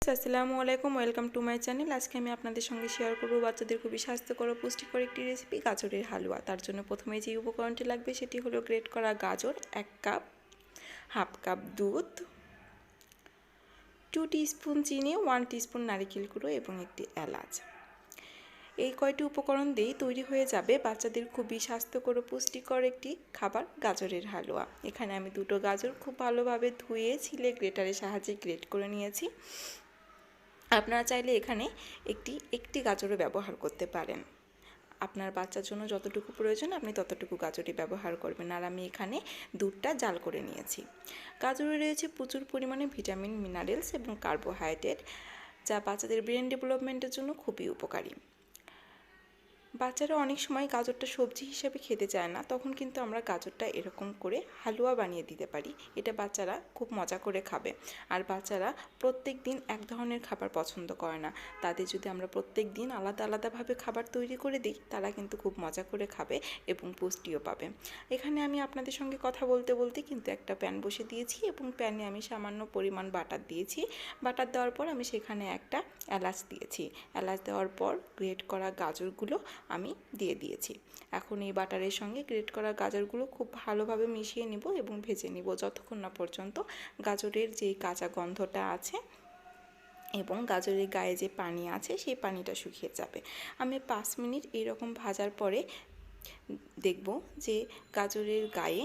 আসসালামু আলাইকুম, welcome to my channel. আজকে আমি আপনাদের সঙ্গে শেয়ার করব বাচ্চাদের খুবই স্বাস্থ্যকর ও পুষ্টিকর একটি রেসিপি, গাজরের হালুয়া। তার জন্য প্রথমে যে উপকরণটি লাগবে সেটি হলো গ্রেট করা গাজর 1 কাপ, হাফ কাপ দুধ, 2 টিস্পুন চিনি, 1 টিস্পুন নারিকেল গুঁড়ো এবং একটি এলাচ। এই কয়টি উপকরণ দিয়েই তৈরি হয়ে যাবে বাচ্চাদের খুবই স্বাস্থ্যকর ও পুষ্টিকর একটি খাবার, গাজরের হালুয়া। এখানে আমি দুটো গাজর খুব ভালোভাবে ধুয়ে ছিলে গ্রেটারের সাহায্যে গ্রেট করে নিয়েছি। আপনারা চাইলে এখানে একটি গাজরও ব্যবহার করতে পারেন। আপনার বাচ্চার জন্য যতটুকু প্রয়োজন আপনি ততটুকু গাজরই ব্যবহার করবেন। আর আমি এখানে দুধটা জাল করে নিয়েছি। গাজরে রয়েছে প্রচুর পরিমাণে ভিটামিন, মিনারেলস এবং কার্বোহাইড্রেট, যা বাচ্চাদের ব্রেন ডেভেলপমেন্টের জন্য খুবই উপকারী। বাচ্চারা অনেক সময় গাজরটা সবজি হিসেবে খেতে চায় না, তখন কিন্তু আমরা গাজরটা এরকম করে হালুয়া বানিয়ে দিতে পারি। এটা বাচ্চারা খুব মজা করে খাবে। আর বাচ্চারা প্রত্যেক দিন এক ধরনের খাবার পছন্দ করে না, তাদের যদি আমরা প্রত্যেক দিন আলাদা আলাদাভাবে খাবার তৈরি করে দিই, তারা কিন্তু খুব মজা করে খাবে এবং পুষ্টিও পাবে। এখানে আমি আপনাদের সঙ্গে কথা বলতে বলতে কিন্তু একটা প্যান বসে দিয়েছি এবং প্যানে আমি সামান্য পরিমাণ বাটার দিয়েছি। বাটার দেওয়ার পর আমি সেখানে একটা এলাচ দিয়েছি। এলাচ দেওয়ার পর গ্রেট করা গাজরগুলো আমি দিয়ে দিয়েছি। এখন এই বাটারের সঙ্গে গ্রেট করা গাজরগুলো খুব ভালোভাবে মিশিয়ে নিব এবং ভেজে নিব যতক্ষণ না পর্যন্ত গাজরের যেই কাঁচা গন্ধটা আছে এবং গাজরের গায়ে যে পানি আছে সেই পানিটা শুকিয়ে যাবে। আমি 5 মিনিট এইরকম ভাজার পরে দেখব যে গাজরের গায়ে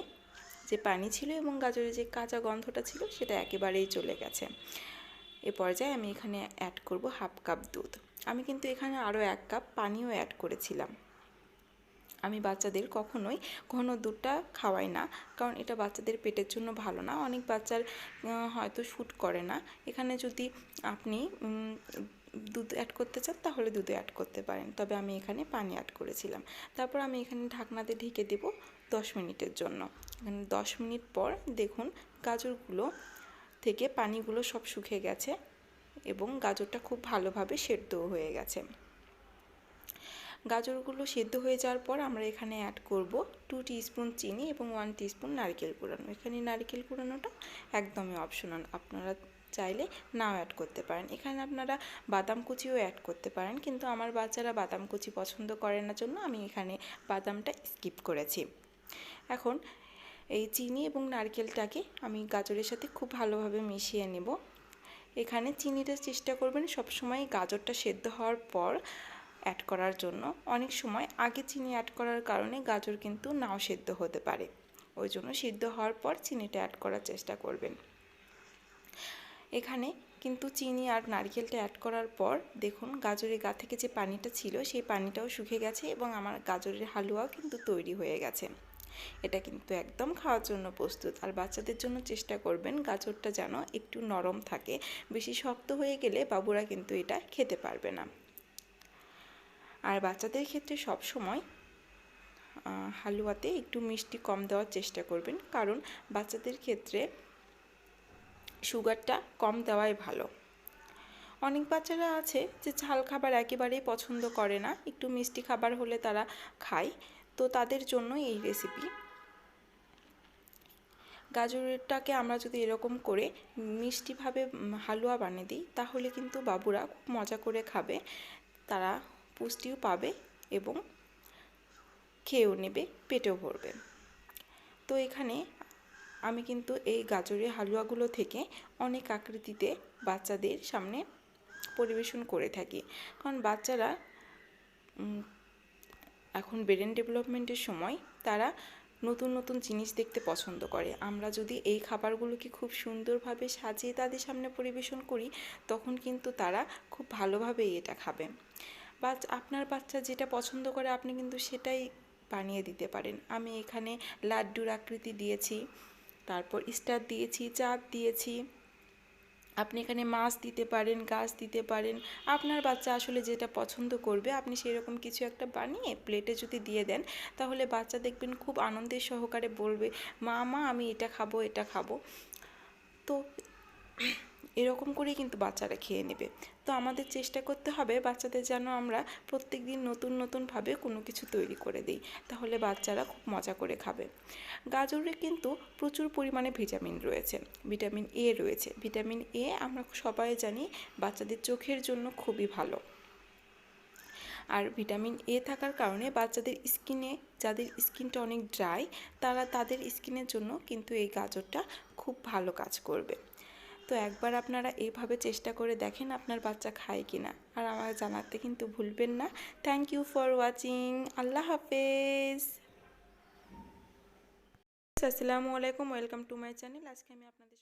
যে পানি ছিল এবং গাজরের যে কাঁচা গন্ধটা ছিল সেটা একেবারেই চলে গেছে। এ পর্যায়ে আমি এখানে অ্যাড করব হাফ কাপ দুধ। আমি কিন্তু এখানে আরও 1 কাপ পানিও অ্যাড করেছিলাম। আমি বাচ্চাদের কখনোই ঘন দুধটা খাওয়াই না, কারণ এটা বাচ্চাদের পেটের জন্য ভালো না। অনেক বাচ্চার হয়তো শ্যুট করে না। এখানে যদি আপনি দুধ অ্যাড করতে চান তাহলে দুধে অ্যাড করতে পারেন, তবে আমি এখানে পানি অ্যাড করেছিলাম। তারপর আমি এখানে ঢাকনাতে ঢেকে দেব 10 মিনিটের জন্য। এখানে 10 মিনিট পর দেখুন গাজরগুলো থেকে পানিগুলো সব শুকিয়ে গেছে এবং গাজরটা খুব ভালোভাবে সেদ্ধও হয়ে গেছে। গাজরগুলো সেদ্ধ হয়ে যাওয়ার পর আমরা এখানে অ্যাড করব 2 টিস্পুন চিনি এবং 1 টিস্পুন নারকেল কুড়ানো। এখানে নারকেল কুড়ানোটা একদমই অপশনাল, আপনারা চাইলে নাও অ্যাড করতে পারেন। এখানে আপনারা বাদাম কুচিও অ্যাড করতে পারেন, কিন্তু আমার বাচ্চারা বাদাম কুচি পছন্দ করে না জন্য আমি এখানে বাদামটা স্কিপ করেছি। এখন এই চিনি এবং নারকেলটাকে আমি গাজরের সাথে খুব ভালোভাবে মিশিয়ে নেব। এখানে চিনিটা চেষ্টা করবেন সবসময় গাজরটা সেদ্ধ হওয়ার পর অ্যাড করার জন্য। অনেক সময় আগে চিনি অ্যাড করার কারণে গাজর কিন্তু নাও সেদ্ধ হতে পারে, ওই জন্য সিদ্ধ হওয়ার পর চিনিটা অ্যাড করার চেষ্টা করবেন। এখানে কিন্তু চিনি আর নারকেলটা অ্যাড করার পর দেখুন গাজরের গা থেকে যে পানিটা ছিল সেই পানিটাও শুকিয়ে গেছে এবং আমার গাজরের হালুয়াও কিন্তু তৈরি হয়ে গেছে। এটা কিন্তু একদম খাওয়ার জন্য প্রস্তুত। আর বাচ্চাদের জন্য চেষ্টা করবেন গাজরটা যেন একটু নরম থাকে, বেশি শক্ত হয়ে গেলে বাবুরা কিন্তু এটা খেতে পারবে না। আর বাচ্চাদের ক্ষেত্রে সব সময় হালুয়াতে একটু মিষ্টি কম দেওয়ার চেষ্টা করবেন, কারণ বাচ্চাদের ক্ষেত্রে সুগারটা কম দেওয়াই ভালো। অনেক বাচ্চারা আছে যে ঝাল খাবার একেবারেই পছন্দ করে না, একটু মিষ্টি খাবার হলে তারা খায়, তো তাদের জন্য এই রেসিপি। গাজরটাকে আমরা যদি এরকম করে মিষ্টিভাবে হালুয়া বানিয়ে দিই তাহলে কিন্তু বাবুরা খুব মজা করে খাবে, তারা পুষ্টিও পাবে এবং খেয়েও নেবে, পেটেও ভরবে। তো এখানে আমি কিন্তু এই গাজরের হালুয়াগুলো থেকে অনেক আকৃতিতে বাচ্চাদের সামনে পরিবেশন করে থাকি, কারণ বাচ্চারা এখন ব্রেন ডেভেলপমেন্টের সময় তারা নতুন নতুন জিনিস দেখতে পছন্দ করে। আমরা যদি এই খাবারগুলোকে খুব সুন্দরভাবে সাজিয়ে তাদের সামনে পরিবেশন করি তখন কিন্তু তারা খুব ভালোভাবেই এটা খাবে। বা আপনার বাচ্চা যেটা পছন্দ করে আপনি কিন্তু সেটাই বানিয়ে দিতে পারেন। আমি এখানে লাড্ডুর আকৃতি দিয়েছি, তারপর স্টার দিয়েছি, চাঁদ দিয়েছি, আপনি এখানে মাছ দিতে পারেন, গাছ দিতে পারেন। আপনার বাচ্চা আসলে যেটা পছন্দ করবে আপনি সেরকম কিছু একটা বানিয়ে প্লেটে যদি দিয়ে দেন তাহলে বাচ্চা দেখবেন খুব আনন্দের সহকারে বলবে, মা মা আমি এটা খাবো, এটা খাবো। তো এরকম করেই কিন্তু বাচ্চারা খেয়ে নেবে। তো আমাদের চেষ্টা করতে হবে বাচ্চাদের যেন আমরা প্রত্যেক দিন নতুন নতুনভাবে কোনো কিছু তৈরি করে দিই, তাহলে বাচ্চারা খুব মজা করে খাবে। গাজরে কিন্তু প্রচুর পরিমাণে ভিটামিন রয়েছে, ভিটামিন এ রয়েছে। ভিটামিন এ আমরা সবাই জানি বাচ্চাদের চোখের জন্য খুবই ভালো। আর ভিটামিন এ থাকার কারণে বাচ্চাদের স্কিনে, যাদের স্কিনটা অনেক ড্রাই, তাদের স্কিনের জন্য কিন্তু এই গাজরটা খুব ভালো কাজ করবে। তো একবার আপনারা এইভাবে চেষ্টা করে দেখেন আপনার বাচ্চা খায় কিনা, আর আমাকে জানাতে কিন্তু ভুলবেন না। Thank you for watching. আল্লাহ হাফেজ। আসসালামু আলাইকুম, ওয়েলকাম টু মাই চ্যানেল। আজকে আমি আপনাদের